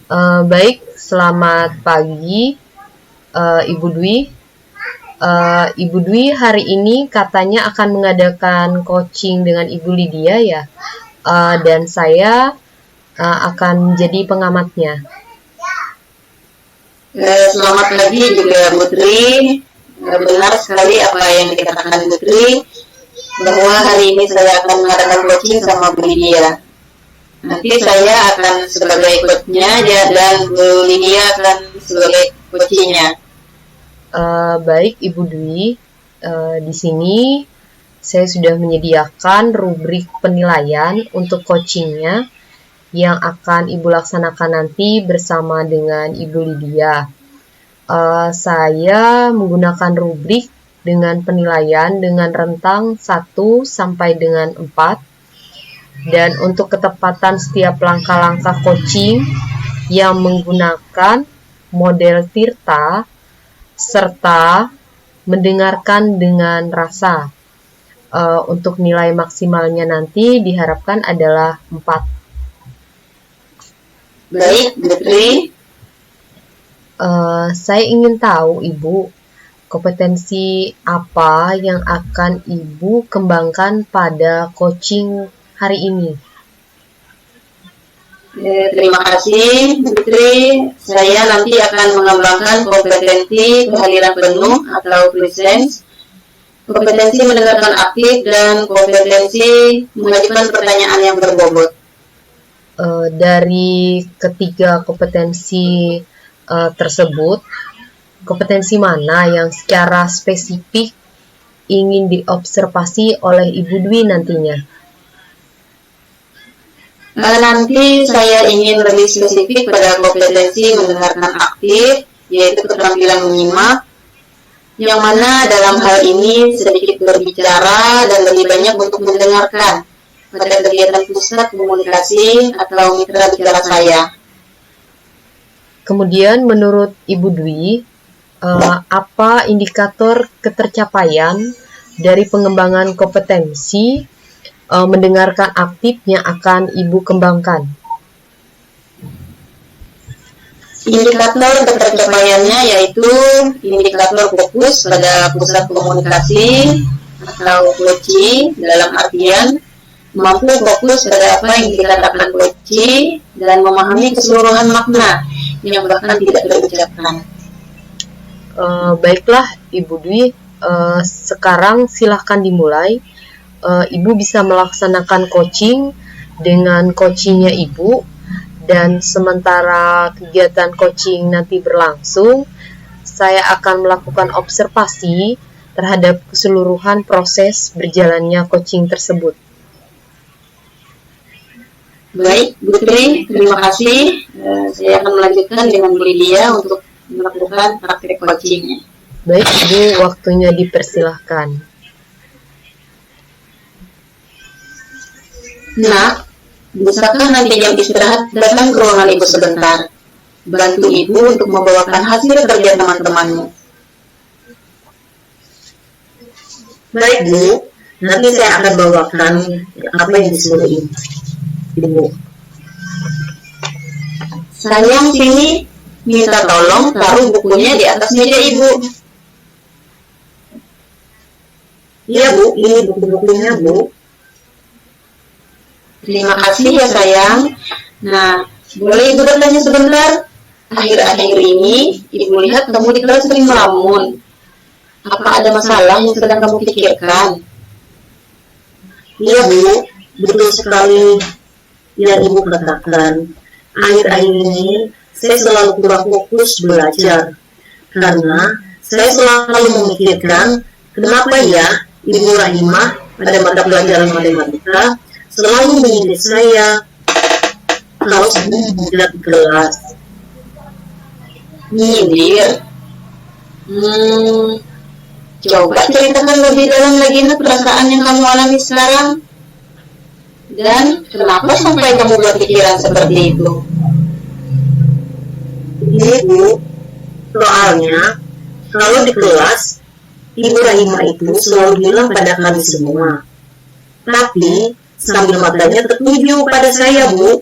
Baik, selamat pagi, Ibu Dwi. Ibu Dwi hari ini katanya akan mengadakan coaching dengan Ibu Lydia ya, dan saya akan menjadi pengamatnya. Selamat pagi juga Putri. Benar sekali apa yang dikatakan Putri, bahwa hari ini saya akan mengadakan coaching sama Bu Lydia. Nanti saya akan sebagai coachnya dan Bu Lydia akan sebagai coachingnya. Baik Ibu Dwi, di sini saya sudah menyediakan rubrik penilaian untuk coachingnya yang akan Ibu laksanakan nanti bersama dengan Ibu Lydia. Saya menggunakan rubrik dengan penilaian dengan rentang 1 sampai dengan 4. Dan untuk ketepatan setiap langkah-langkah coaching yang menggunakan model Tirta serta mendengarkan dengan rasa. Untuk nilai maksimalnya nanti diharapkan adalah 4. Baik, Putri. Saya ingin tahu Ibu, kompetensi apa yang akan Ibu kembangkan pada coaching hari ini? Terima kasih, Putri. Saya nanti akan mengembangkan kompetensi kehadiran penuh atau presence, kompetensi mendengarkan aktif, dan kompetensi mengajukan pertanyaan yang berbobot. Dari ketiga kompetensi tersebut, kompetensi mana yang secara spesifik ingin diobservasi oleh Ibu Dwi nantinya? Nanti saya ingin lebih spesifik pada kompetensi mendengarkan aktif, yaitu keterampilan menyimak, yang mana dalam hal ini sedikit berbicara dan lebih banyak untuk mendengarkan pada kegiatan pusat komunikasi atau mitra bicara saya. Kemudian menurut Ibu Dwi, apa indikator ketercapaian dari pengembangan kompetensi mendengarkan aktif yang akan Ibu kembangkan? Indikator ketercapaiannya yaitu indikator fokus pada pusat komunikasi atau coaching, dalam artian mampu fokus pada apa yang dikatakan coaching dan memahami keseluruhan makna yang bahkan tidak terucapkan. Baiklah Ibu Dwi, sekarang silahkan dimulai. Ibu bisa melaksanakan coaching dengan coachingnya Ibu, dan sementara kegiatan coaching nanti berlangsung, saya akan melakukan observasi terhadap keseluruhan proses berjalannya coaching tersebut. Baik, Putri, terima kasih. Saya akan melanjutkan dengan Bu Lydia untuk melakukan praktik coachingnya. Baik, Ibu, waktunya dipersilahkan. Nah, bisakah nanti jam istirahat datang ke ruangan Ibu sebentar? Bantu Ibu untuk membawakan hasil kerja teman-temanmu. Baik Bu, nanti saya akan bawakan apa yang disuruh Ibu. Sayang sini, minta tolong taruh bukunya di atas meja Ibu. Iya Bu, ini buku-bukunya Bu. Terima kasih ya sayang. Nah, boleh Ibu bertanya sebentar? Akhir-akhir ini, Ibu lihat kamu di kelas sering melamun. Apa ada masalah yang sedang kamu pikirkan? Iya Bu, betul sekali yang Ibu katakan. Akhir-akhir ini, saya selalu kurang fokus belajar. Karena saya selalu memikirkan, kenapa ya Ibu Rahimah pada mata pelajaran matematika selalu menyindir saya kalau saya tidak di kelas. Nyindir? Coba ceritakan lebih dalam lagi perasaan yang kamu alami sekarang. Dan kenapa sampai kamu berpikiran seperti itu? Ini Bu, soalnya kalau di kelas Ibu Rahimah itu selalu bilang pada kami semua, tapi sambil matanya tertuju pada saya Bu,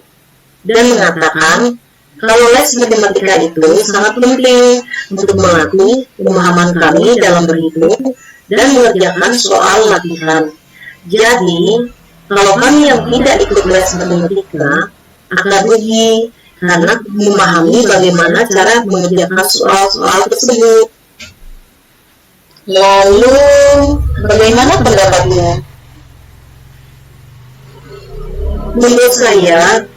dan mengatakan Kalau les matematika itu sangat penting untuk melatih pemahaman kami dalam berhitung dan mengerjakan soal latihan. Jadi, kalau kami yang tidak ikut les matematika akan rugi karena memahami bagaimana cara mengerjakan soal-soal tersebut. Lalu, bagaimana pendapatmu? Menurut saya,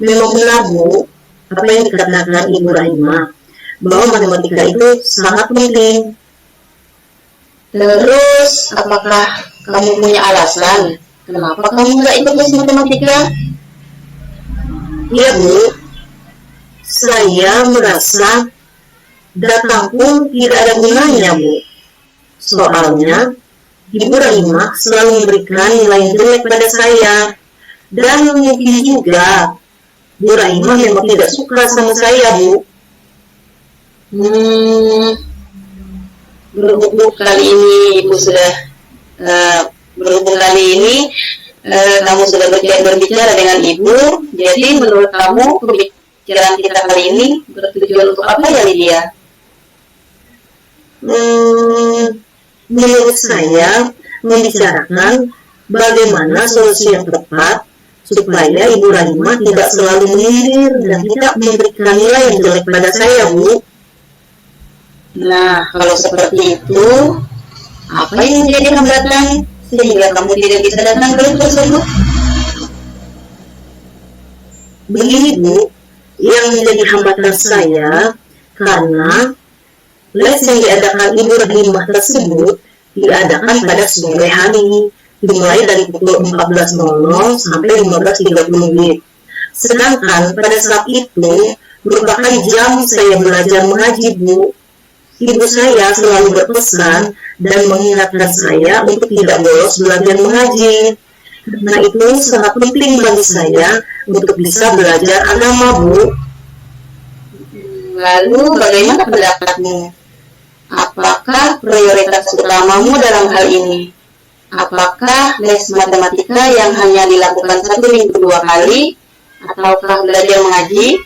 memang benar Bu, apa yang dikatakan Ibu Rahimah, bahwa matematika itu sangat penting. Terus, apakah kamu punya alasan kenapa kamu nggak ikut les matematika? Iya Bu, saya merasa datang pun tidak ada gunanya Bu. Soalnya, Ibu Rahimah selalu memberikan nilai jelek pada saya. Dan mungkin juga Bu Rahimah memang tidak suka sama saya Bu. Berhubung kali ini Ibu sudah kamu sudah berbicara dengan Ibu. Jadi menurut kamu pembicaraan kita kali ini bertujuan untuk apa ya Lydia? Menurut saya membicarakan bagaimana solusi yang tepat supaya Ibu Rahimah tidak selalu menyindir dan tidak memberikan nilai yang jelek pada saya Bu. Nah, kalau seperti itu, apa yang menjadi hambatan sehingga kamu tidak bisa datang ke les tersebut? Begini Bu, yang menjadi hambatan saya karena les yang diadakan Ibu Rahimah tersebut diadakan pada sore hari, dimulai dari pukul 14.00 sampai 15.30 Sedangkan pada saat itu merupakan jam saya belajar mengaji Bu. Ibu saya selalu berpesan dan mengingatkan saya untuk tidak bolos belajar mengaji. Nah itu sangat penting bagi saya untuk bisa belajar agama Bu. Lalu bagaimana pendapatmu? Apakah prioritas utamamu dalam hal ini? Apakah les matematika yang hanya dilakukan 1 minggu 2 kali? Ataukah belajar mengaji?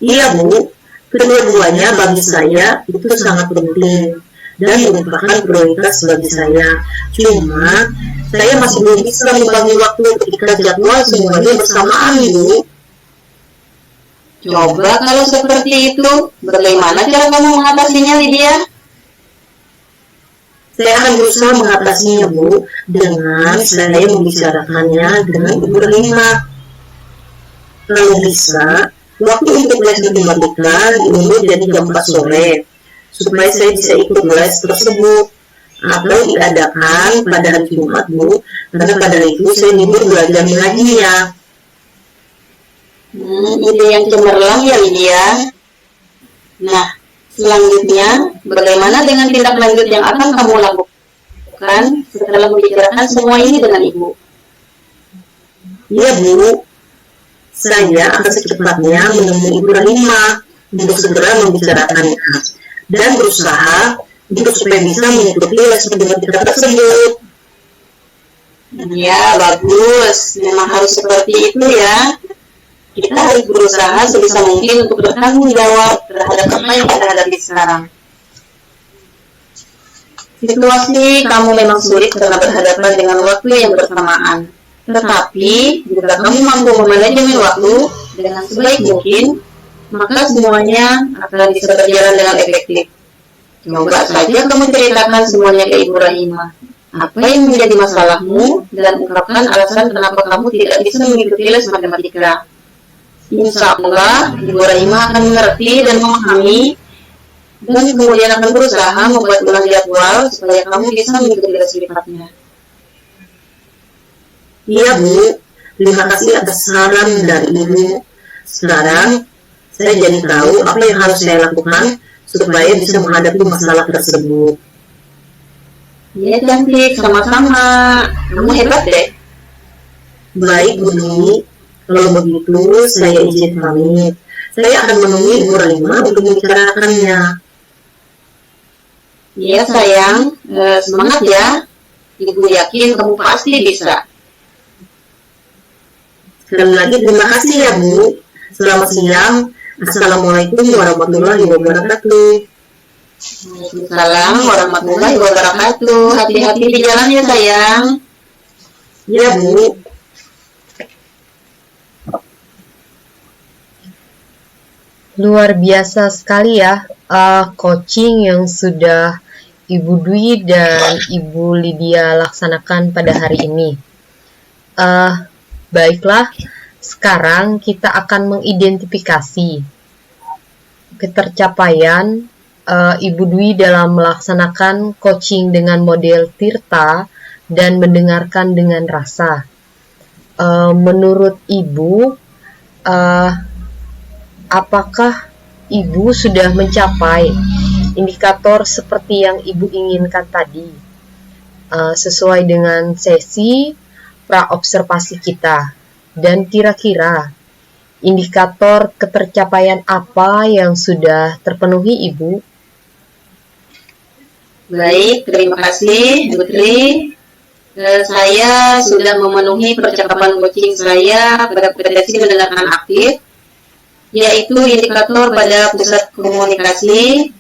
Iya Bu, kedua-duanya bagi saya itu sangat penting dan merupakan prioritas bagi saya. Cuma saya masih belum bisa membagi waktu ketika jadwal semuanya bersamaan Bu. Coba kalau seperti itu, bagaimana cara kamu mengatasinya Lydia? Saya akan berusaha mengatasinya Bu dengan saya membicarakannya dengan Ibu Rahimah. Kalau bisa, waktu untuk les matematika diundur jadi jam 4 sore supaya saya bisa ikut les tersebut, atau diadakan pada hari Jumat Bu, karena pada hari itu saya libur belajar mengajinya. Ide yang cemerlang ya Lydia. Nah, selanjutnya bagaimana dengan tindak lanjut yang akan kamu lakukan setelah membicarakan semua ini dengan Ibu? Iya Bu, saya akan secepatnya menemui Ibu Rahimah untuk segera membicarakannya dan berusaha untuk supaya bisa mengikuti les matematika tersebut. Ya, bagus. Memang harus seperti itu ya. Kita harus berusaha sebisa mungkin untuk bertanggung jawab terhadap apa yang kita hadapi sekarang. Situasi kamu memang sulit karena berhadapan dengan waktu yang bersamaan. Tetapi, jika kamu mampu memanajemen waktu dengan sebaik mungkin, maka semuanya akan bisa berjalan dengan efektif. Coba saja kamu ceritakan semuanya ke Ibu Rahimah. Apa yang menjadi masalahmu dan ungkapkan alasan kenapa kamu tidak bisa mengikuti les matematika. Insya Allah, Ibu Rahimah akan mengerti dan memahami dan kemudian akan berusaha membuat ulang jadwal supaya kamu bisa mengikuti les berikutnya. Iya Bu, terima kasih atas saran dari Ibu. Sekarang saya jadi tahu apa yang harus saya lakukan supaya bisa menghadapi masalah tersebut. Iya cantik, sama-sama. Kamu hebat deh. Baik Bu Dwi, kalau begitu saya izin pamit. Saya akan menemui Ibu Rahimah untuk membicarakannya. Iya sayang, semangat ya. Ibu yakin kamu pasti bisa. Sekali lagi terima kasih ya Bu. Selamat siang. Assalamualaikum warahmatullahi wabarakatuh. Waalaikumsalam warahmatullahi wabarakatuh. Hati-hati di jalan ya sayang. Ya, Bu. Luar biasa sekali ya coaching yang sudah Ibu Dwi dan Ibu Lydia laksanakan pada hari ini. Baiklah, sekarang kita akan mengidentifikasi ketercapaian Ibu Dwi dalam melaksanakan coaching dengan model Tirta dan mendengarkan dengan rasa. Menurut Ibu, apakah Ibu sudah mencapai indikator seperti yang Ibu inginkan tadi, sesuai dengan sesi praobservasi kita? Dan kira-kira indikator ketercapaian apa yang sudah terpenuhi Ibu? Baik, terima kasih Putri. Saya sudah memenuhi percakapan coaching saya pada kompetensi mendengarkan aktif, yaitu indikator pada pusat komunikasi,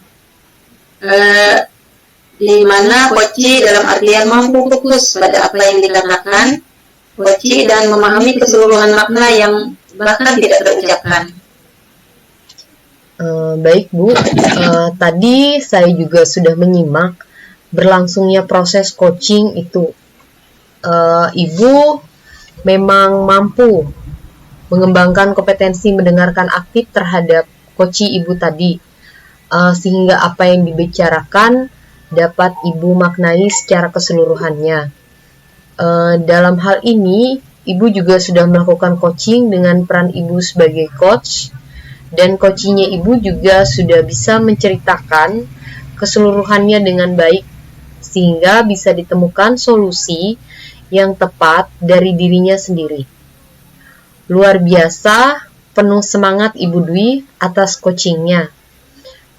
di mana coach dalam artian mampu fokus pada apa yang dikatakan coach dan memahami keseluruhan makna yang bahkan tidak terucapkan. Baik Bu, tadi saya juga sudah menyimak berlangsungnya proses coaching itu. Ibu memang mampu mengembangkan kompetensi mendengarkan aktif terhadap coaching Ibu tadi, sehingga apa yang dibicarakan dapat Ibu maknai secara keseluruhannya. Dalam hal ini, Ibu juga sudah melakukan coaching dengan peran Ibu sebagai coach, dan coachingnya Ibu juga sudah bisa menceritakan keseluruhannya dengan baik, sehingga bisa ditemukan solusi yang tepat dari dirinya sendiri. Luar biasa, penuh semangat Ibu Dwi atas coachingnya.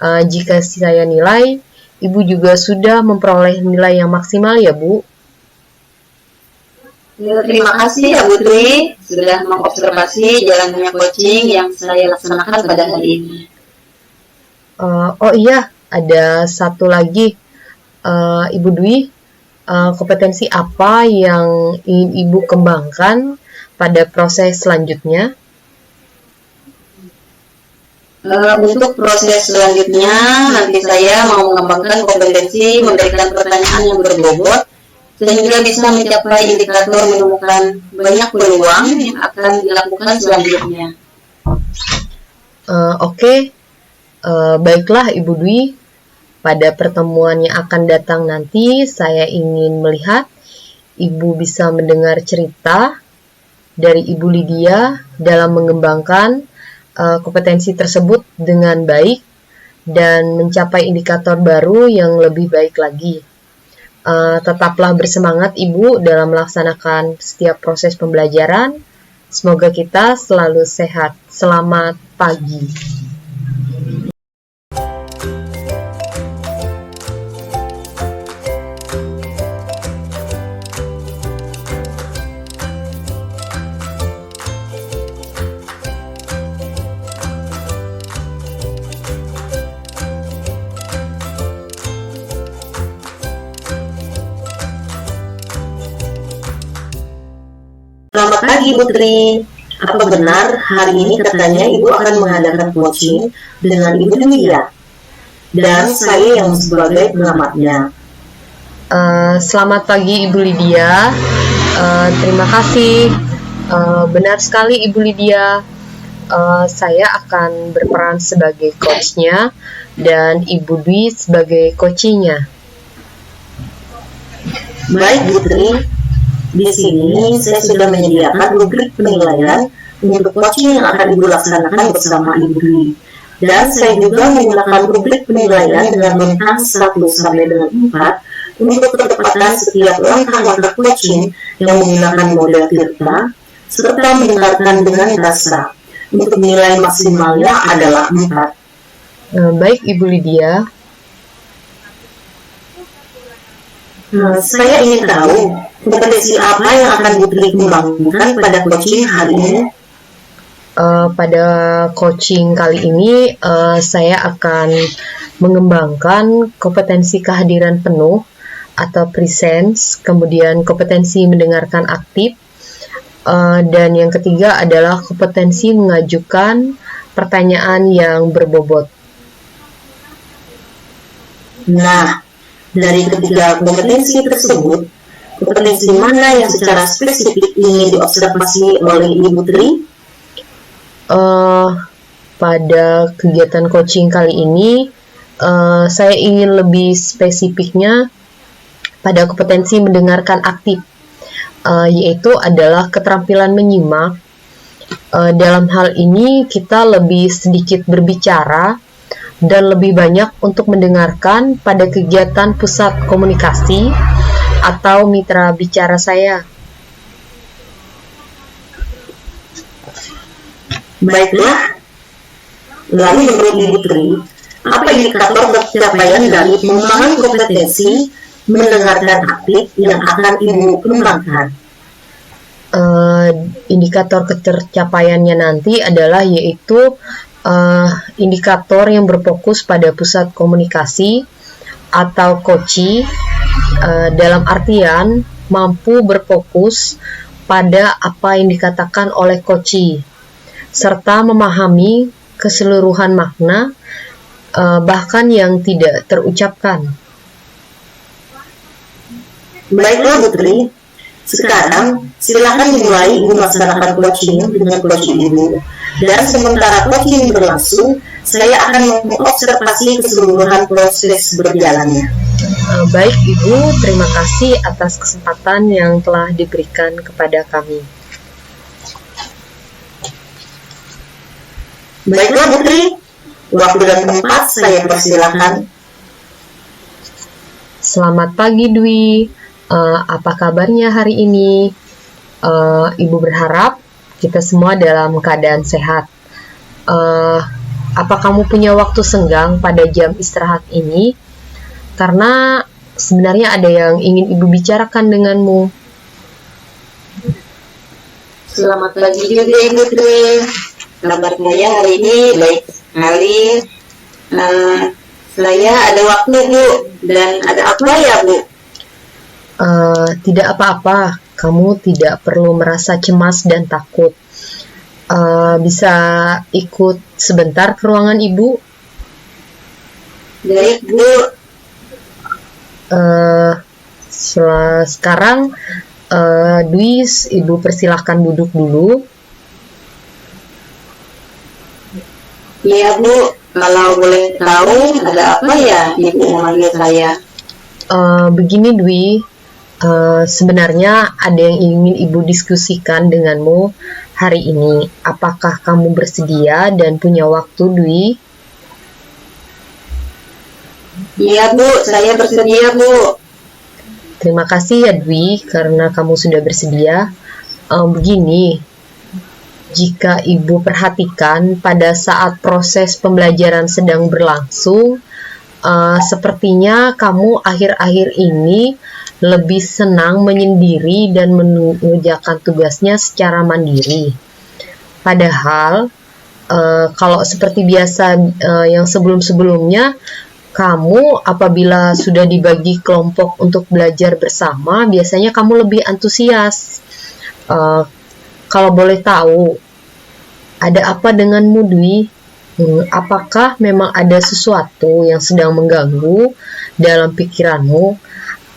Jika saya nilai, Ibu juga sudah memperoleh nilai yang maksimal ya Bu. Terima kasih ya Putri sudah mengobservasi jalannya coaching yang saya laksanakan pada hari ini. Oh iya, ada satu lagi, Ibu Dwi, kompetensi apa yang ingin Ibu kembangkan pada proses selanjutnya? Untuk proses selanjutnya, nanti saya mau mengembangkan kompetensi memberikan pertanyaan yang berbobot, sehingga bisa mencapai indikator menemukan banyak peluang yang akan dilakukan selanjutnya. Oke. Baiklah Ibu Dwi, pada pertemuan yang akan datang nanti, saya ingin melihat Ibu bisa mendengar cerita dari Ibu Lydia dalam mengembangkan kompetensi tersebut dengan baik dan mencapai indikator baru yang lebih baik lagi. Tetaplah bersemangat Ibu dalam melaksanakan setiap proses pembelajaran. Semoga kita selalu sehat. Selamat pagi. Selamat pagi Putri. Apa benar hari ini katanya Ibu akan mengadakan coaching dengan Ibu Lydia? Dan saya yang sebagai pengamatnya. Selamat pagi Ibu Lydia. Terima kasih. Benar sekali Ibu Lydia. Saya akan berperan sebagai coachnya dan Ibu Dwi sebagai coachingnya. Baik Putri. Di sini saya sudah menyediakan rubrik penilaian untuk coaching yang akan Ibu laksanakan bersama Ibu Dwi. Dan saya juga menggunakan rubrik penilaian dengan bintang 1 sampai dengan 4 untuk ketepatan setiap langkah-langkah coaching yang menggunakan model Tirta serta mendengarkan dengan rasa. Untuk nilai maksimalnya adalah 4. Baik Ibu Lydia. Saya ingin tahu kompetensi apa yang akan Putri kembangkan pada coaching hari ini? Pada coaching kali ini saya akan mengembangkan kompetensi kehadiran penuh atau presence, kemudian kompetensi mendengarkan aktif, dan yang ketiga adalah kompetensi mengajukan pertanyaan yang berbobot. Nah, dari ketiga kompetensi tersebut, kompetensi mana yang secara spesifik ingin diobservasi oleh Ibu Tri? Pada kegiatan coaching kali ini, saya ingin lebih spesifiknya pada kompetensi mendengarkan aktif, yaitu adalah keterampilan menyimak. Dalam hal ini kita lebih sedikit berbicara dan lebih banyak untuk mendengarkan pada kegiatan pusat komunikasi atau mitra bicara saya. Baiklah, lalu menurut Ibu Tri, apa indikator pencapaian dari pengembangan kompetensi mendengarkan aktif yang akan Ibu kembangkan? Indikator ketercapaiannya nanti adalah yaitu indikator yang berfokus pada pusat komunikasi atau koci, dalam artian mampu berfokus pada apa yang dikatakan oleh koci serta memahami keseluruhan makna, bahkan yang tidak terucapkan. Baiklah Bu Tri, sekarang silakan dimulai Ibu melaksanakan coaching dengan coaching Ibu. Dan sementara coaching berlangsung, saya akan mengobservasi keseluruhan proses berjalannya. Baik Ibu, terima kasih atas kesempatan yang telah diberikan kepada kami. Baiklah Bu Tri, waktu dan tempat saya persilakan. Selamat pagi Dwi, apa kabarnya hari ini? Ibu berharap kita semua dalam keadaan sehat. Apa kamu punya waktu senggang pada jam istirahat ini? Karena sebenarnya ada yang ingin Ibu bicarakan denganmu. Selamat pagi juga Ibu Tri. Kabar saya hari ini baik sekali. Saya ada waktu Bu, dan ada apa ya Bu? Tidak apa-apa, kamu tidak perlu merasa cemas dan takut. Bisa ikut sebentar ke ruangan Ibu? Baik Bu. Sekarang Dwi, Ibu persilahkan duduk dulu. Iya Bu, kalau boleh tahu ada apa ya Ibu memanggil saya? Begini Dwi, sebenarnya ada yang ingin Ibu diskusikan denganmu hari ini. Apakah kamu bersedia dan punya waktu Dwi? Iya Bu, saya bersedia Bu. Terima kasih ya Dwi, karena kamu sudah bersedia. Begini, jika Ibu perhatikan pada saat proses pembelajaran sedang berlangsung, sepertinya kamu akhir-akhir ini lebih senang menyendiri dan mengerjakan tugasnya secara mandiri. Padahal, kalau seperti biasa yang sebelum-sebelumnya, kamu apabila sudah dibagi kelompok untuk belajar bersama, biasanya kamu lebih antusias. Kalau boleh tahu, ada apa denganmu Dwi? Apakah memang ada sesuatu yang sedang mengganggu dalam pikiranmu,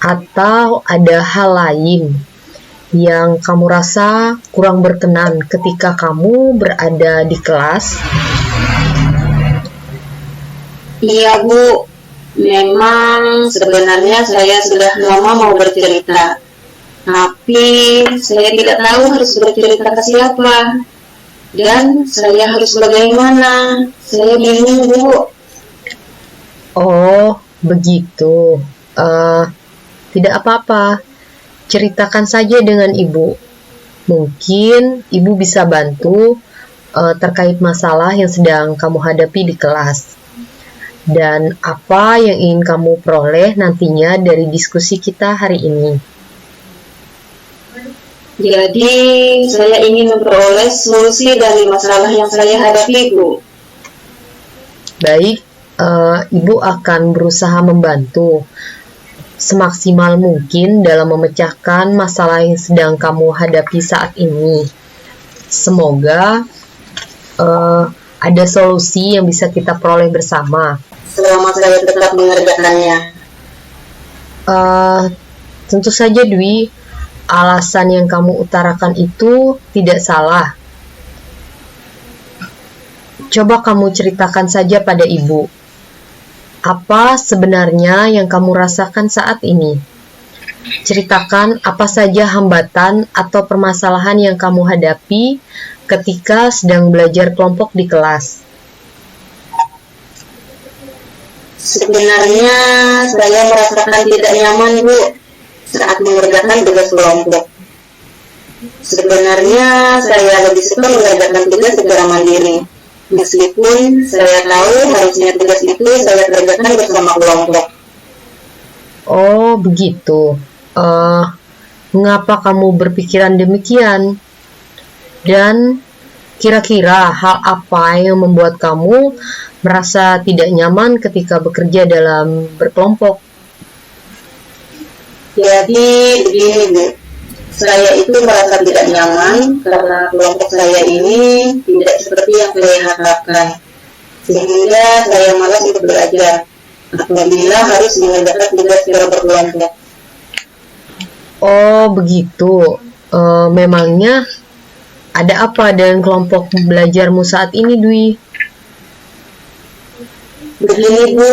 atau ada hal lain yang kamu rasa kurang berkenan ketika kamu berada di kelas? Iya Bu, memang sebenarnya saya sudah lama mau bercerita. Tapi saya tidak tahu harus bercerita ke siapa. Dan saya harus bagaimana. Saya bingung Bu. Oh, begitu. Tidak apa-apa. Ceritakan saja dengan Ibu. Mungkin Ibu bisa bantu terkait masalah yang sedang kamu hadapi di kelas. Dan apa yang ingin kamu peroleh nantinya dari diskusi kita hari ini. Jadi, saya ingin memperoleh solusi dari masalah yang saya hadapi, Bu. Baik, Ibu akan berusaha membantu semaksimal mungkin dalam memecahkan masalah yang sedang kamu hadapi saat ini. Semoga ada solusi yang bisa kita peroleh bersama. Selama saya tetap mengerjakannya. Tentu saja, Dwi, alasan yang kamu utarakan itu tidak salah. Coba kamu ceritakan saja pada Ibu, apa sebenarnya yang kamu rasakan saat ini? Ceritakan apa saja hambatan atau permasalahan yang kamu hadapi ketika sedang belajar kelompok di kelas. Sebenarnya saya merasakan tidak nyaman, Bu, saat mengerjakan tugas kelompok. Sebenarnya saya lebih suka mengerjakan tugas secara mandiri, meskipun saya tahu harusnya tugas itu saya kerjakan bersama kelompok. Oh, begitu. Mengapa kamu berpikiran demikian? Dan kira-kira hal apa yang membuat kamu merasa tidak nyaman ketika bekerja dalam berkelompok? Jadi begini, Bu, saya itu merasa tidak nyaman karena kelompok saya ini tidak seperti yang saya harapkan, sehingga saya malas untuk belajar apabila harus mengerjakan tugas secara berkelompok. Oh, begitu. Memangnya ada apa dengan kelompok belajarmu saat ini, Dwi? Begini, Bu,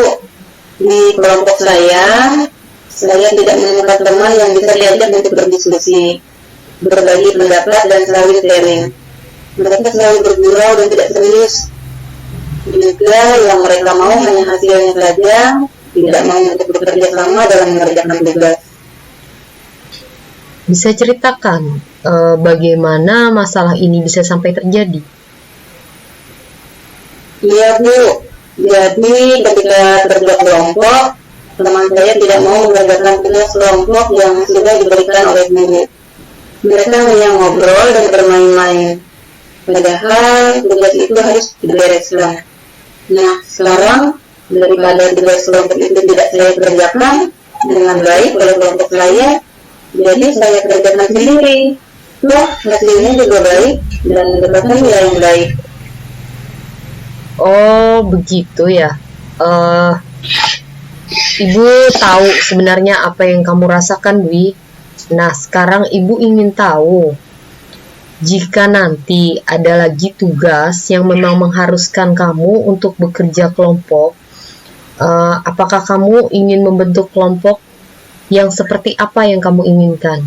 di kelompok saya tidak menemukan teman yang bisa diajak untuk berdiskusi, berbagi pendapat, dan selalu sharing. Mereka selalu bergurau dan tidak serius. Juga yang mereka mau hanya hasilnya saja, tidak mau untuk bekerja sama dalam mengerjakan tugas. Bisa ceritakan bagaimana masalah ini bisa sampai terjadi? Iya, Bu. Jadi ketika kerja kelompok, teman saya tidak mau mengerjakan tugas kelompok yang sudah diberikan oleh guru. Mereka hanya ngobrol dan bermain-main. Padahal tugas itu harus dibereskan. Nah, sekarang daripada tugas kelompok itu tidak saya kerjakan dengan baik oleh kelompok saya, jadi saya kerjakan sendiri. Loh, hasilnya juga baik dan mendapatkan nilai yang baik. Oh, begitu ya. Ibu tahu sebenarnya apa yang kamu rasakan, Dwi. Nah, sekarang Ibu ingin tahu, jika nanti ada lagi tugas yang memang mengharuskan kamu untuk bekerja kelompok, apakah kamu ingin membentuk kelompok yang seperti apa yang kamu inginkan?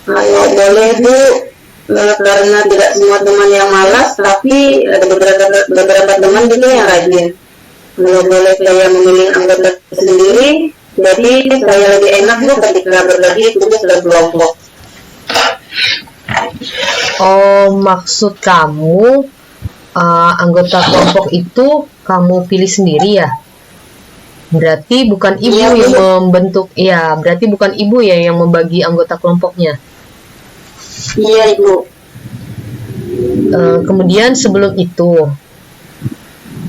Kalau boleh, Bu, karena tidak semua teman yang malas, tapi ada beberapa teman juga yang rajin. Kalau boleh saya memilih anggota sendiri, jadi saya lebih enak, Bu, ketika berbagi tugas dalam kelompok. Oh, maksud kamu anggota kelompok itu kamu pilih sendiri ya? Berarti bukan ibu Iya, yang Bu. membentuk, ya, berarti bukan ibu ya yang membagi anggota kelompoknya. Iya, Ibu. Kemudian sebelum itu,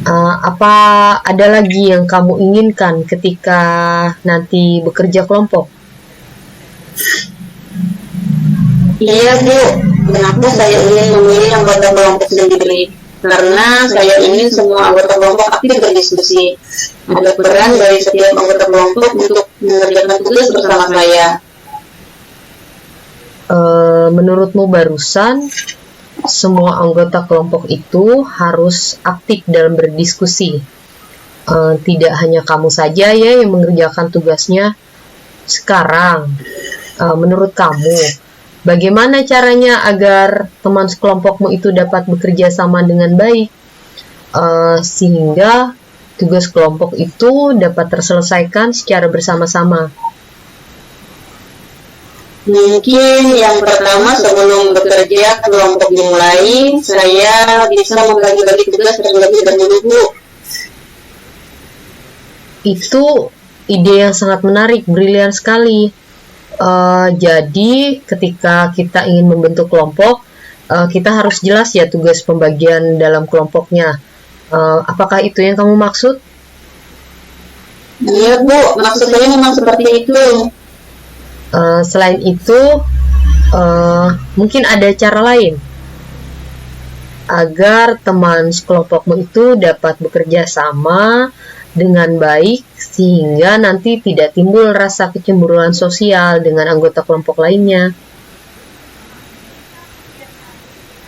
apa ada lagi yang kamu inginkan ketika nanti bekerja kelompok? Iya, Bu. Kenapa saya ingin memilih anggota kelompok sendiri? Karena saya ingin semua anggota kelompok aktif berdiskusi. Ada peran dari setiap anggota kelompok untuk mengerjakan tugas bersama saya. Menurutmu barusan semua anggota kelompok itu harus aktif dalam berdiskusi. Tidak hanya kamu saja ya yang mengerjakan tugasnya. Sekarang, menurut kamu, bagaimana caranya agar teman sekelompokmu itu dapat bekerja sama dengan baik, sehingga tugas kelompok itu dapat terselesaikan secara bersama-sama? Mungkin yang pertama sebelum bekerja kelompok dimulai, saya bisa membagi-bagi tugas terlebih dahulu, Bu. Itu ide yang sangat menarik, brilian sekali. Jadi ketika kita ingin membentuk kelompok, kita harus jelas ya tugas pembagian dalam kelompoknya. Apakah itu yang kamu maksud? Iya Bu, maksud saya memang seperti itu. Selain itu, mungkin ada cara lain agar teman sekelompokmu itu dapat bekerja sama dengan baik sehingga nanti tidak timbul rasa kecemburuan sosial dengan anggota kelompok lainnya.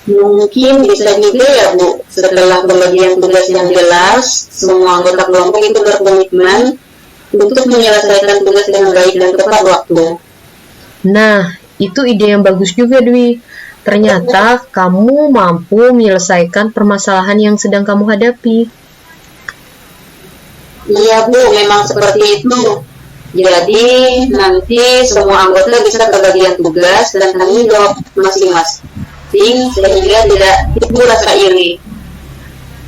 Mungkin bisa juga ya Bu, setelah pembagian tugas yang jelas, semua anggota kelompok itu berkomitmen untuk menyelesaikan tugas dengan baik dan tepat waktu. Nah, itu ide yang bagus juga, Dwi. Ternyata kamu mampu menyelesaikan permasalahan yang sedang kamu hadapi. Iya Bu, memang seperti itu. Jadi nanti semua anggota bisa kebagian tugas dan tanggung jawab masing-masing sehingga tidak timbul rasa iri.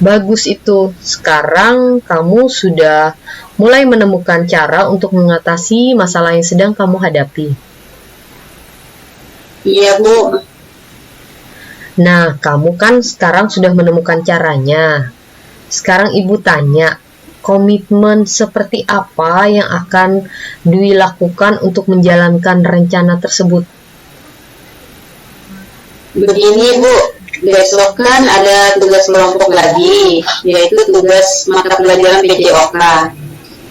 Bagus itu. Sekarang kamu sudah mulai menemukan cara untuk mengatasi masalah yang sedang kamu hadapi. Iya Bu. Nah, kamu kan sekarang sudah menemukan caranya. Sekarang Ibu tanya, komitmen seperti apa yang akan Dwi lakukan untuk menjalankan rencana tersebut? Begini Bu, besok kan ada tugas kelompok lagi, yaitu tugas mata pelajaran PJOK.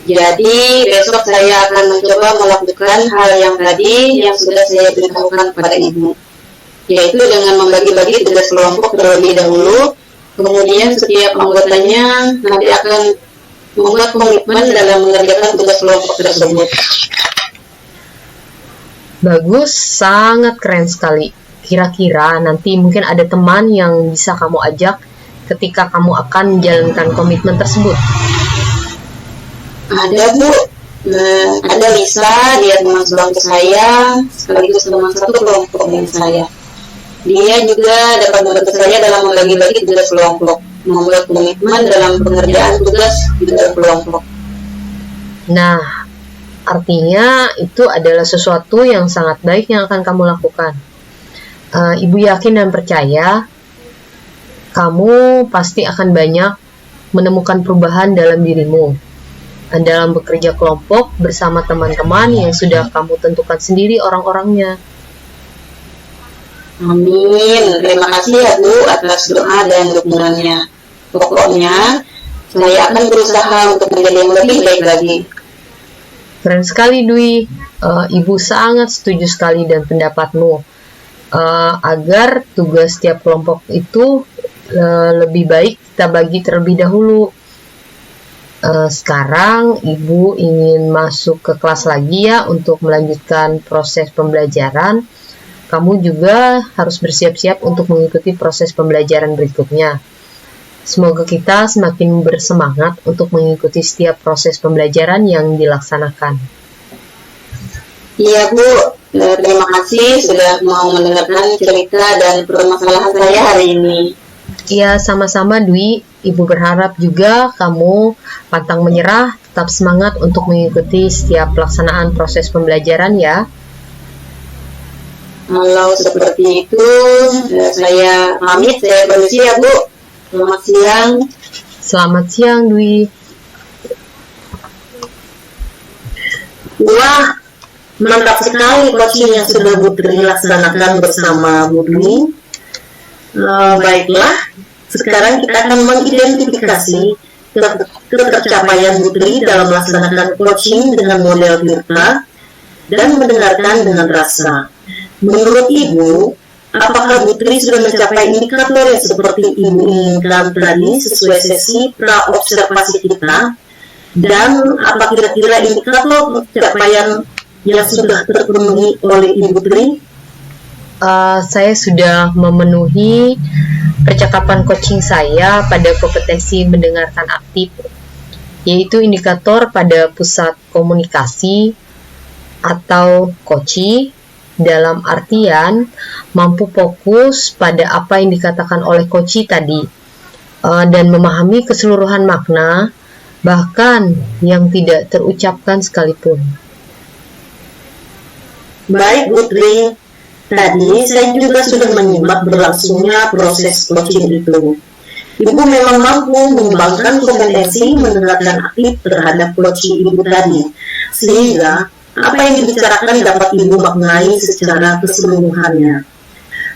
Jadi besok saya akan mencoba melakukan hal yang tadi yang sudah saya beritahukan pada Ibu, yaitu dengan membagi-bagi tugas kelompok terlebih dahulu, kemudian setiap anggotanya nanti akan membuat komitmen dalam mengerjakan tugas kelompok tersebut. Bagus, sangat keren sekali. Kira-kira nanti mungkin ada teman yang bisa kamu ajak ketika kamu akan menjalankan komitmen tersebut. Ada Bu, ada Lisa, dia teman sebangku saya, sekaligus teman satu kelompok dengan saya. Dia juga dapat membantu saya dalam membagi-bagi tugas kelompok, membuat komitmen dalam pengerjaan tugas di dalam kelompok. Nah, artinya itu adalah sesuatu yang sangat baik yang akan kamu lakukan. Ibu yakin dan percaya kamu pasti akan banyak menemukan perubahan dalam dirimu dalam bekerja kelompok bersama teman-teman yang sudah kamu tentukan sendiri orang-orangnya. Amin. Terima kasih ya Bu atas doa dan dukungannya. Pokoknya saya akan berusaha untuk menjadi yang lebih baik lagi. Keren sekali Dwi. Ibu sangat setuju sekali dengan pendapatmu. Agar tugas setiap kelompok itu lebih baik kita bagi terlebih dahulu. Sekarang Ibu ingin masuk ke kelas lagi ya untuk melanjutkan proses pembelajaran. Kamu juga harus bersiap-siap untuk mengikuti proses pembelajaran berikutnya. Semoga kita semakin bersemangat untuk mengikuti setiap proses pembelajaran yang dilaksanakan. Iya Bu, terima kasih sudah mau mendengarkan cerita dan permasalahan saya hari ini. Iya, sama-sama Dwi. Ibu berharap juga kamu pantang menyerah, tetap semangat untuk mengikuti setiap pelaksanaan proses pembelajaran ya. Kalau seperti itu, saya pamit, saya permisi ya Bu. Selamat siang. Selamat siang Dwi. Wah, mantap sekali coaching yang sudah Bu Tri laksanakan bersama Bu Dwi. Baiklah, sekarang kita akan mengidentifikasi ketercapaian Bu Tri dalam melaksanakan coaching dengan model Virta dan mendengarkan dengan rasa. Menurut Ibu, apakah Bu Tri sudah mencapai indikator yang seperti Ibu inginkan tadi sesuai sesi pra-observasi kita? Dan apa kira-kira indikator pencapaian yang sudah terpenuhi oleh Ibu Tri? Saya sudah memenuhi percakapan coaching saya pada kompetensi mendengarkan aktif, yaitu indikator pada pusat komunikasi atau koci, dalam artian mampu fokus pada apa yang dikatakan oleh koci tadi dan memahami keseluruhan makna, bahkan yang tidak terucapkan sekalipun. Baik Putri, tadi saya juga sudah menyimak berlangsungnya proses coaching itu. Ibu memang mampu mengembangkan kompetensi mendengarkan aktif terhadap coaching Ibu tadi, sehingga apa yang dibicarakan dapat Ibu maknai secara keseluruhannya.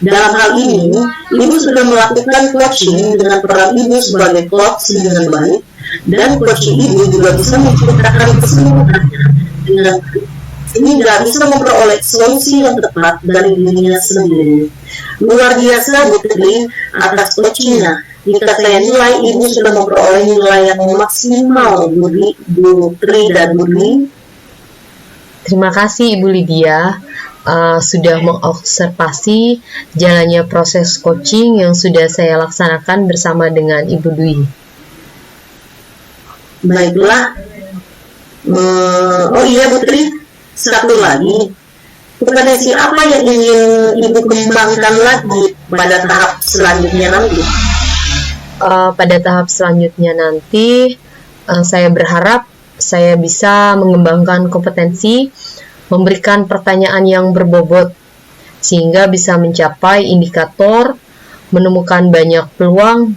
Dalam hal ini, Ibu sudah melakukan coaching dengan peran Ibu sebagai coach dengan baik, dan coaching Ibu juga bisa menceritakan keseluruhannya dengan sehingga bisa memperoleh solusi yang tepat dari dirinya sendiri. Luar biasa Putri atas coachingnya. Jika saya nilai Ibu sudah memperoleh nilai yang maksimal, Putri dan Budi. Terima kasih Ibu Lydia sudah mengobservasi jalannya proses coaching yang sudah saya laksanakan bersama dengan Ibu Dwi. Baiklah. Oh iya Putri, satu lagi. Kompetensi apa yang ingin Ibu kembangkan lagi pada tahap selanjutnya nanti? Pada tahap selanjutnya nanti, saya berharap saya bisa mengembangkan kompetensi, memberikan pertanyaan yang berbobot, sehingga bisa mencapai indikator, menemukan banyak peluang,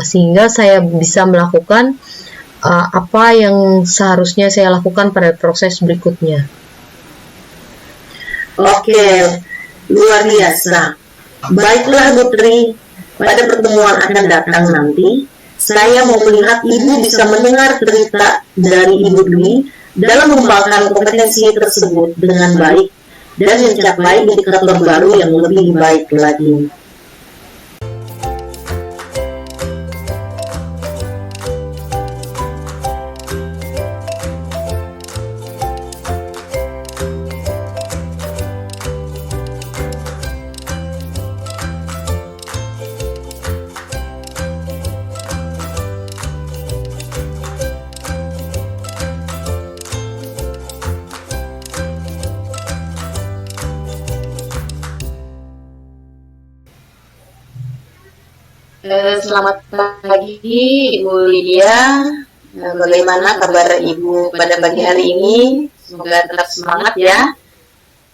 sehingga saya bisa melakukan apa yang seharusnya saya lakukan pada proses berikutnya. Oke, luar biasa. Baiklah Putri, pada pertemuan akan datang nanti, saya mau melihat Ibu bisa mendengar cerita dari Ibu Dwi dalam mengembangkan kompetensi tersebut dengan baik dan mencapai indikator baru yang lebih baik lagi. Selamat pagi Ibu Lydia. Bagaimana kabar Ibu pada pagi hari ini? Semoga tetap semangat ya.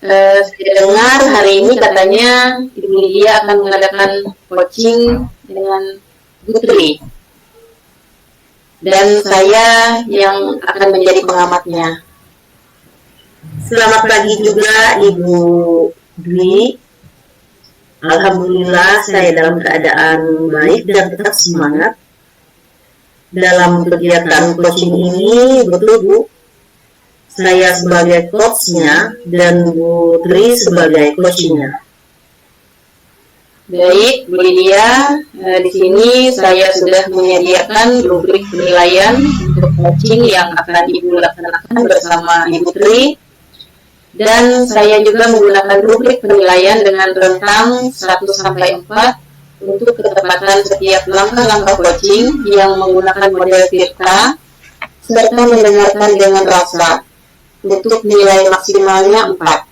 Saya dengar hari ini katanya Ibu Lydia akan mengadakan coaching dengan Putri. Dan saya yang akan menjadi pengamatnya. Selamat pagi juga Ibu Dwi. Alhamdulillah saya dalam keadaan baik dan tetap semangat dalam kegiatan coaching ini. Betul Bu, saya sebagai coachnya dan Bu Tri sebagai coachingnya. Baik Bu Lydia, di sini saya sudah menyediakan rubrik penilaian untuk coaching yang akan Ibu laksanakan bersama Ibu Tri. Dan saya juga menggunakan rubrik penilaian dengan rentang 1-4 untuk ketepatan setiap langkah-langkah coaching yang menggunakan model Tirta, serta mendengarkan dengan rasa. Untuk nilai maksimalnya 4.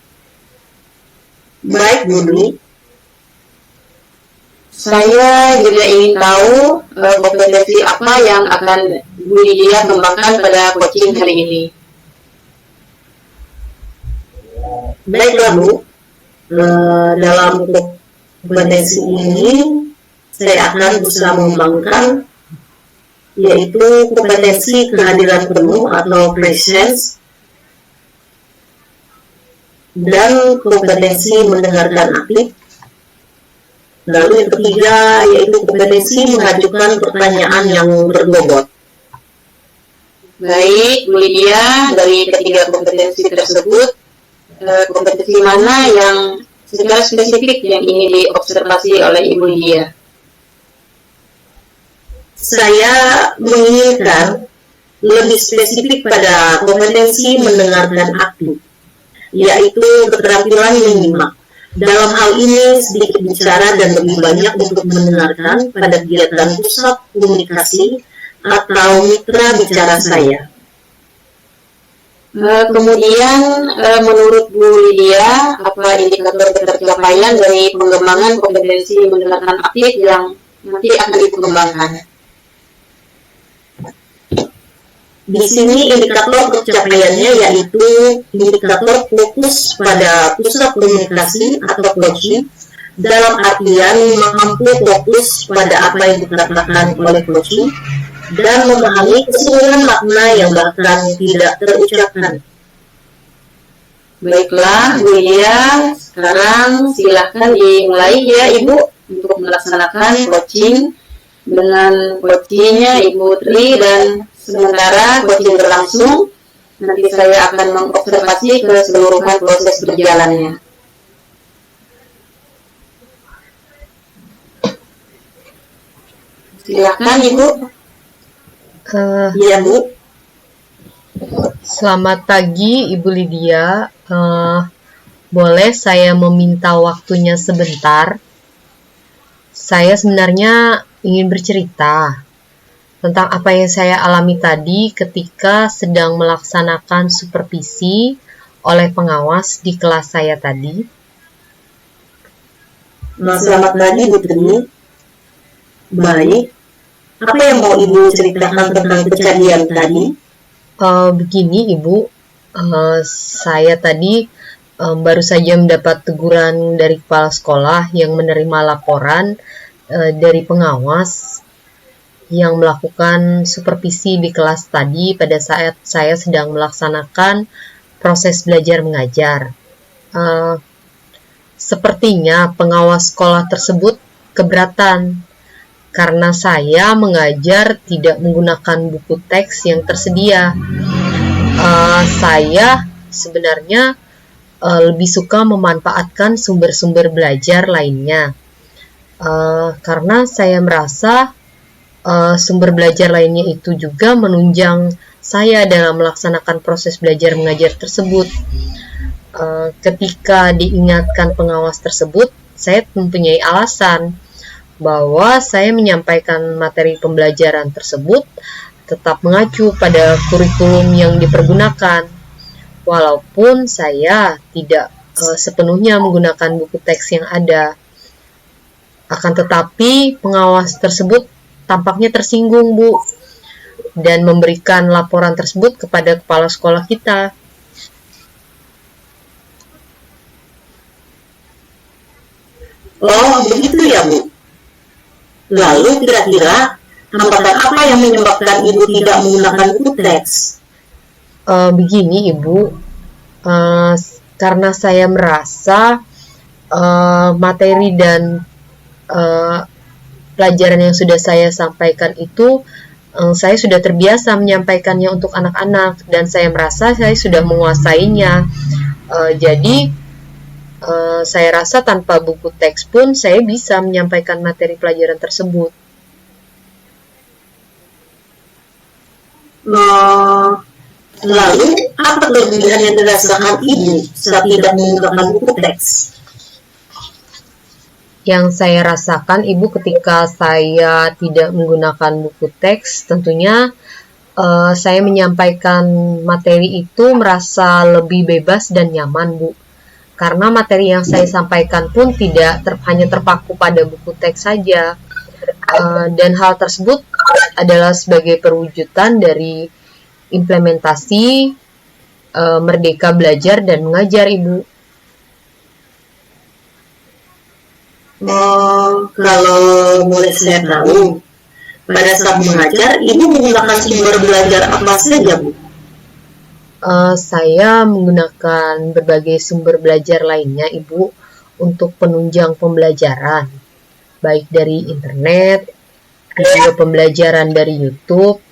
Baik Budi, saya juga ingin tahu kompetensi apa yang akan Bu Lydia kembangkan pada coaching hari ini. Baiklah Bu, dalam kompetensi ini saya akan berusaha mengembangkan yaitu kompetensi kehadiran penuh atau presence dan kompetensi mendengarkan aktif. Lalu yang ketiga yaitu kompetensi mengajukan pertanyaan yang berbobot. Baik Bu Lydia, dari ketiga kompetensi tersebut, kompetensi mana yang secara spesifik yang ingin diobservasi oleh Ibu Lydia? Saya menginginkan lebih spesifik pada kompetensi mendengarkan aktif, yaitu keterampilan menyimak. Dalam hal ini sedikit bicara dan lebih banyak untuk mendengarkan pada kegiatan pusat komunikasi atau mitra bicara saya. Kemudian menurut Bu Lydia, apa indikator ketercapaian dari pengembangan kompetensi mendengarkan aktif yang nanti akan dikembangkan? Di sini indikator pencapaiannya yaitu indikator fokus pada pusat komunikasi atau coaching, dalam artian mampu fokus pada apa yang dikatakan oleh coaching dan memahami keseluruhan makna yang bahkan tidak terucapkan. Baiklah, Bu Lia, sekarang silahkan dimulai ya Ibu untuk melaksanakan coaching dengan coachingnya Ibu Tri, dan sementara coaching berlangsung, nanti saya akan mengobservasi keseluruhan proses berjalannya. Silakan Ibu. Iya Bu. Selamat pagi Ibu Lydia. Boleh saya meminta waktunya sebentar? Saya sebenarnya ingin bercerita tentang apa yang saya alami tadi ketika sedang melaksanakan supervisi oleh pengawas di kelas saya tadi. Selamat pagi Bu Tri. Baik, apa yang mau Ibu ceritakan tentang kejadian tadi? Begini Ibu, saya tadi baru saja mendapat teguran dari kepala sekolah yang menerima laporan dari pengawas yang melakukan supervisi di kelas tadi pada saat saya sedang melaksanakan proses belajar mengajar. Sepertinya pengawas sekolah tersebut keberatan karena saya mengajar tidak menggunakan buku teks yang tersedia. Saya sebenarnya lebih suka memanfaatkan sumber-sumber belajar lainnya, karena saya merasa sumber belajar lainnya itu juga menunjang saya dalam melaksanakan proses belajar mengajar tersebut. Ketika diingatkan pengawas tersebut, saya mempunyai alasan bahwa saya menyampaikan materi pembelajaran tersebut tetap mengacu pada kurikulum yang dipergunakan, walaupun saya tidak sepenuhnya menggunakan buku teks yang ada. Akan tetapi pengawas tersebut tampaknya tersinggung, Bu, dan memberikan laporan tersebut kepada kepala sekolah kita. Oh, begitu ya Bu. Lalu kira-kira hambatan apa yang menyebabkan Ibu tidak menggunakan buku teks? Begini Ibu, karena saya merasa materi dan pelajaran yang sudah saya sampaikan itu saya sudah terbiasa menyampaikannya untuk anak-anak, dan saya merasa saya sudah menguasainya. Jadi saya rasa tanpa buku teks pun saya bisa menyampaikan materi pelajaran tersebut. Lalu apa kelebihan yang dirasakan Ibu saat tidak menggunakan buku teks? Yang saya rasakan Ibu ketika saya tidak menggunakan buku teks, tentunya saya menyampaikan materi itu merasa lebih bebas dan nyaman, Bu. Karena materi yang saya sampaikan pun tidak hanya terpaku pada buku teks saja. Dan hal tersebut adalah sebagai perwujudan dari implementasi Merdeka Belajar dan Mengajar, Ibu. Kalau boleh saya tahu, pada saat mengajar, Ibu menggunakan sumber belajar apa saja, Bu? Saya menggunakan berbagai sumber belajar lainnya, Ibu, untuk penunjang pembelajaran, baik dari internet, video pembelajaran dari YouTube,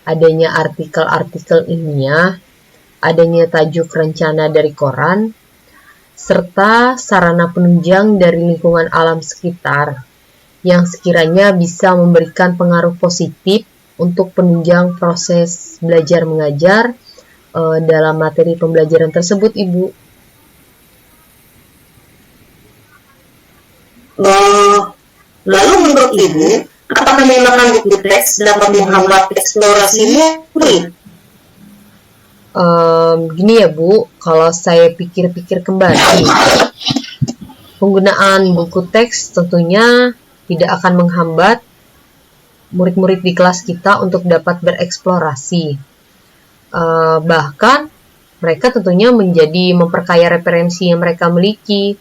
adanya artikel-artikel ilmiah, adanya tajuk rencana dari koran, serta sarana penunjang dari lingkungan alam sekitar yang sekiranya bisa memberikan pengaruh positif untuk penunjang proses belajar mengajar dalam materi pembelajaran tersebut, Ibu. Lalu menurut Ibu, apakah menggunakan buku teks dapat menghambat eksplorasi murid? Gini ya Bu, kalau saya pikir-pikir kembali, penggunaan buku teks tentunya tidak akan menghambat murid-murid di kelas kita untuk dapat bereksplorasi. Bahkan mereka tentunya menjadi memperkaya referensi yang mereka miliki.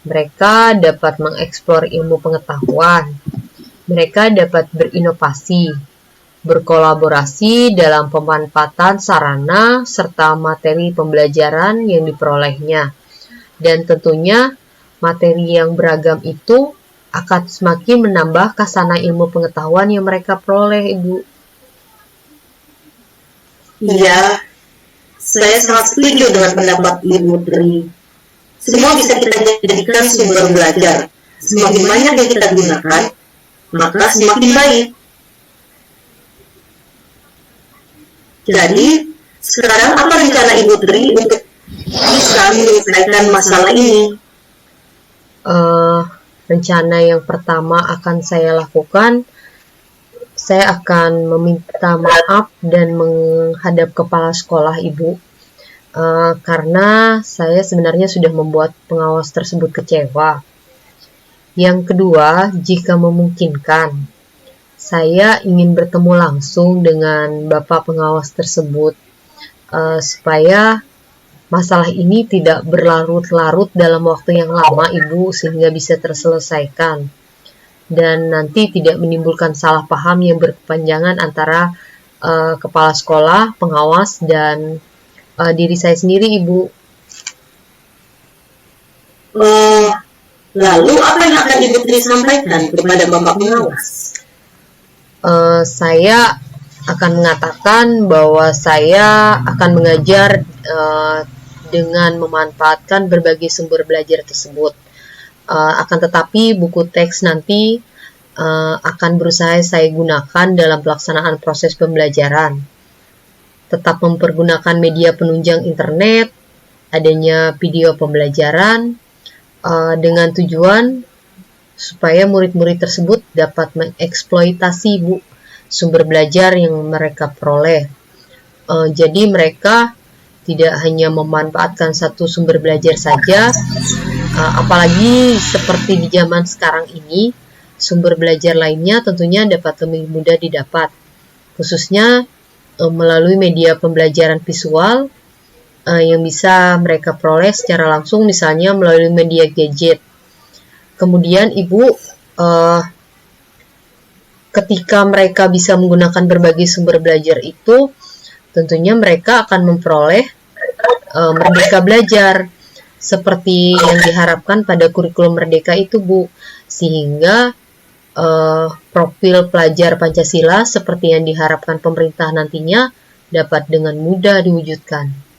Mereka dapat mengeksplor ilmu pengetahuan. Mereka dapat berinovasi, berkolaborasi dalam pemanfaatan sarana serta materi pembelajaran yang diperolehnya. Dan tentunya materi yang beragam itu akan semakin menambah khazanah ilmu pengetahuan yang mereka peroleh, Ibu. Iya, saya sangat setuju dengan pendapat Ibu Tri. Semua bisa kita jadikan sumber belajar. Semakin banyak yang kita gunakan, maka semakin baik. Jadi, sekarang apa rencana Ibu Tri untuk bisa menyelesaikan masalah ini? Rencana yang pertama akan saya lakukan, saya akan meminta maaf dan menghadap kepala sekolah, Ibu. Karena saya sebenarnya sudah membuat pengawas tersebut kecewa. Yang kedua, jika memungkinkan, saya ingin bertemu langsung dengan Bapak pengawas tersebut supaya masalah ini tidak berlarut-larut dalam waktu yang lama, Ibu, sehingga bisa terselesaikan dan nanti tidak menimbulkan salah paham yang berkepanjangan antara kepala sekolah, pengawas, dan diri saya sendiri, Ibu. Lalu apa yang akan Ibu Tri sampaikan kepada Bapak pengawas? Saya akan mengatakan bahwa saya akan mengajar dengan memanfaatkan berbagai sumber belajar tersebut. Akan tetapi buku teks nanti akan berusaha saya gunakan dalam pelaksanaan proses pembelajaran. Tetap mempergunakan media penunjang internet, adanya video pembelajaran, dengan tujuan supaya murid-murid tersebut dapat mengeksploitasi sumber belajar yang mereka peroleh. Jadi mereka tidak hanya memanfaatkan satu sumber belajar saja, apalagi seperti di zaman sekarang ini, sumber belajar lainnya tentunya dapat lebih mudah didapat, khususnya melalui media pembelajaran visual yang bisa mereka peroleh secara langsung, misalnya melalui media gadget. Kemudian Ibu, ketika mereka bisa menggunakan berbagai sumber belajar itu, tentunya mereka akan memperoleh merdeka belajar seperti yang diharapkan pada kurikulum merdeka itu, Bu, sehingga profil pelajar Pancasila seperti yang diharapkan pemerintah nantinya dapat dengan mudah diwujudkan.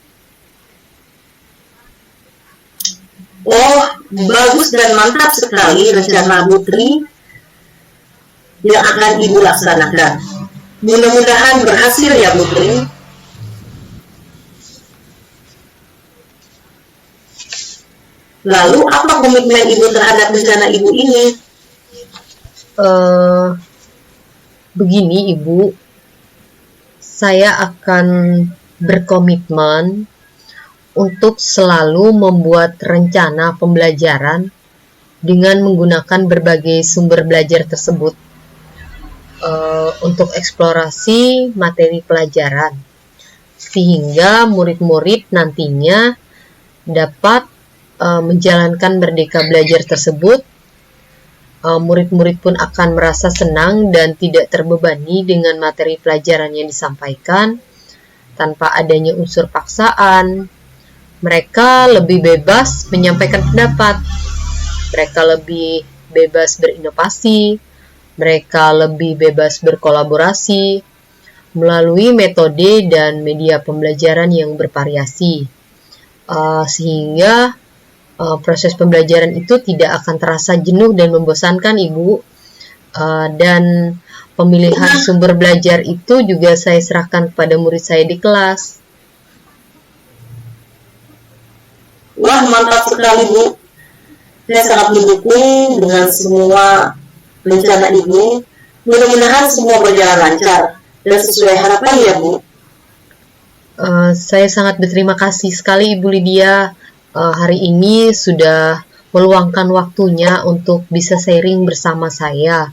Oh, bagus dan mantap sekali rencana Bu Tri yang akan Ibu laksanakan. Mudah-mudahan berhasil ya Bu Tri. Lalu apa komitmen Ibu terhadap rencana Ibu ini? Begini, Ibu, saya akan berkomitmen untuk selalu membuat rencana pembelajaran dengan menggunakan berbagai sumber belajar tersebut untuk eksplorasi materi pelajaran, sehingga murid-murid nantinya dapat menjalankan merdeka belajar tersebut. Murid-murid pun akan merasa senang dan tidak terbebani dengan materi pelajaran yang disampaikan tanpa adanya unsur paksaan. Mereka lebih bebas menyampaikan pendapat, mereka lebih bebas berinovasi, mereka lebih bebas berkolaborasi melalui metode dan media pembelajaran yang bervariasi, sehingga proses pembelajaran itu tidak akan terasa jenuh dan membosankan, Ibu. Dan pemilihan sumber belajar itu juga saya serahkan kepada murid saya di kelas. Wah, mantap sekali Bu. Saya sangat mendukung dengan semua rencana Ibu. Mudah-mudahan semua berjalan lancar dan sesuai harapan ya Bu. Saya sangat berterima kasih sekali Ibu Lydia. Hari ini sudah meluangkan waktunya untuk bisa sharing bersama saya.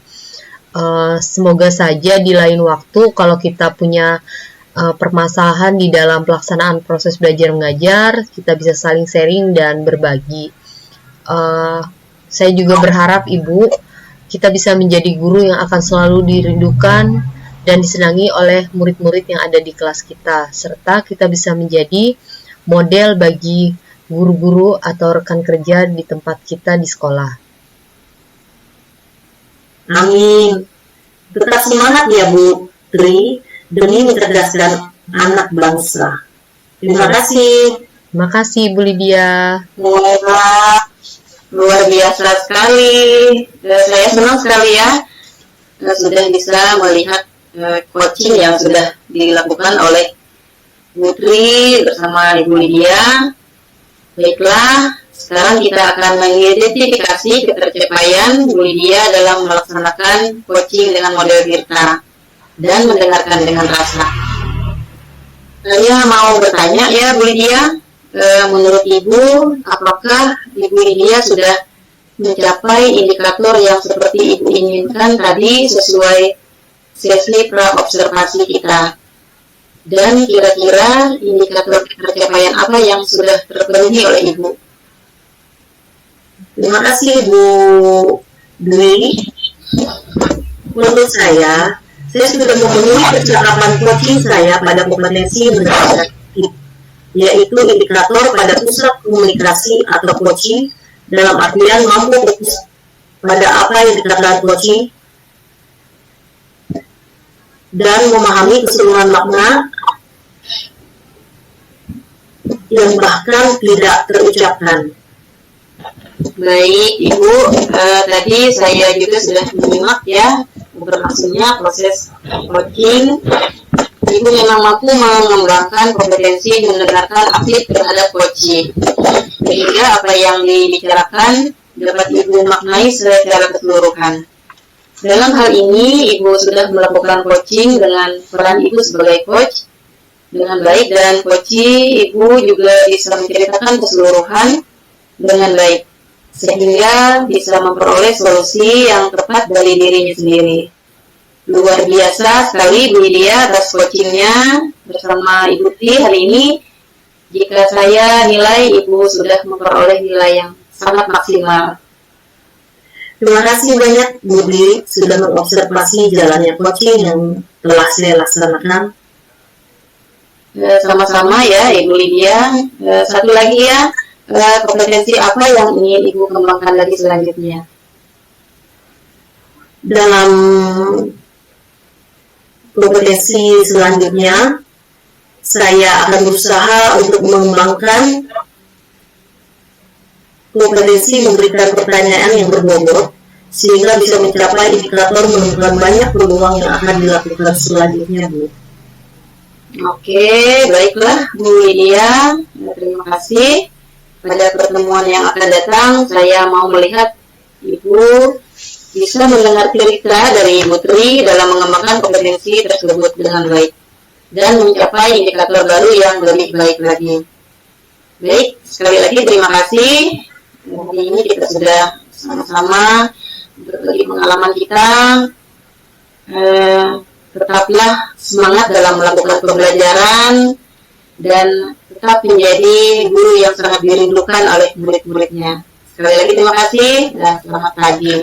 Semoga saja di lain waktu kalau kita punya permasalahan di dalam pelaksanaan proses belajar mengajar, kita bisa saling sharing dan berbagi. Saya juga berharap Ibu, kita bisa menjadi guru yang akan selalu dirindukan dan disenangi oleh murid-murid yang ada di kelas kita, serta kita bisa menjadi model bagi guru-guru atau rekan kerja di tempat kita di sekolah. Amin. Tetap semangat ya Bu Tri demi mencerdaskan anak bangsa. Terima kasih. Terima kasih Bu Lydia. Wah, luar biasa sekali. Saya senang sekali ya sudah bisa melihat coaching yang sudah dilakukan oleh Bu Tri bersama Ibu Lydia. Baiklah, sekarang kita akan mengidentifikasi ketercapaian Bu Lydia dalam melaksanakan coaching dengan model Tirta dan mendengarkan dengan rasa. Saya mau bertanya ya Bu Lydia, menurut Ibu, apakah Ibu Lydia sudah mencapai indikator yang seperti Ibu inginkan tadi sesuai sesi pra-observasi kita? Dan kira-kira indikator pencapaian apa yang sudah terpenuhi oleh Ibu? Terima kasih Bu Dwi. Menurut saya sudah memenuhi percakapan coaching saya pada kompetensi berdasarkan yaitu indikator pada pusat komunikasi atau coaching dalam artian mampu fokus pada apa yang dikatakan coaching dan memahami keseluruhan makna yang bahkan tidak terucapkan. Baik Ibu, tadi saya juga sudah menyimak ya berlangsungnya proses coaching. Ibu memang mampu mengembangkan kompetensi mendengarkan aktif terhadap coaching, sehingga apa yang dibicarakan dapat Ibu maknai secara keseluruhan. Dalam hal ini, Ibu sudah melakukan coaching dengan peran Ibu sebagai coach dengan baik, dan coaching Ibu juga bisa menceritakan keseluruhan dengan baik, sehingga bisa memperoleh solusi yang tepat dari dirinya sendiri. Luar biasa sekali Bu Lydia atas coachingnya bersama Ibu Tri hari ini. Jika saya nilai Ibu sudah memperoleh nilai yang sangat maksimal. Terima kasih banyak Bu Dwi sudah mengobservasi jalannya coaching yang telah saya laksanakan. Sama-sama ya Ibu Lydia. Satu lagi ya, kompetensi apa yang ingin Ibu kembangkan lagi selanjutnya? Dalam kompetensi selanjutnya, saya akan berusaha untuk mengembangkan kompetensi memberikan pertanyaan yang berbobot sehingga bisa mencapai indikator menemukan banyak peluang yang akan dilakukan selanjutnya, Bu. Oke, baiklah Bu Lydia, terima kasih. Pada pertemuan yang akan datang, saya mau melihat Ibu bisa mendengar cerita dari Ibu Tri dalam mengembangkan kompetensi tersebut dengan baik dan mencapai indikator baru yang lebih baik lagi. Baik, sekali lagi terima kasih. Hari ini kita sudah sama-sama berbagi pengalaman kita. Tetaplah semangat dalam melakukan pembelajaran dan tetap menjadi guru yang sangat dirindukan oleh murid-muridnya. Sekali lagi terima kasih dan selamat pagi.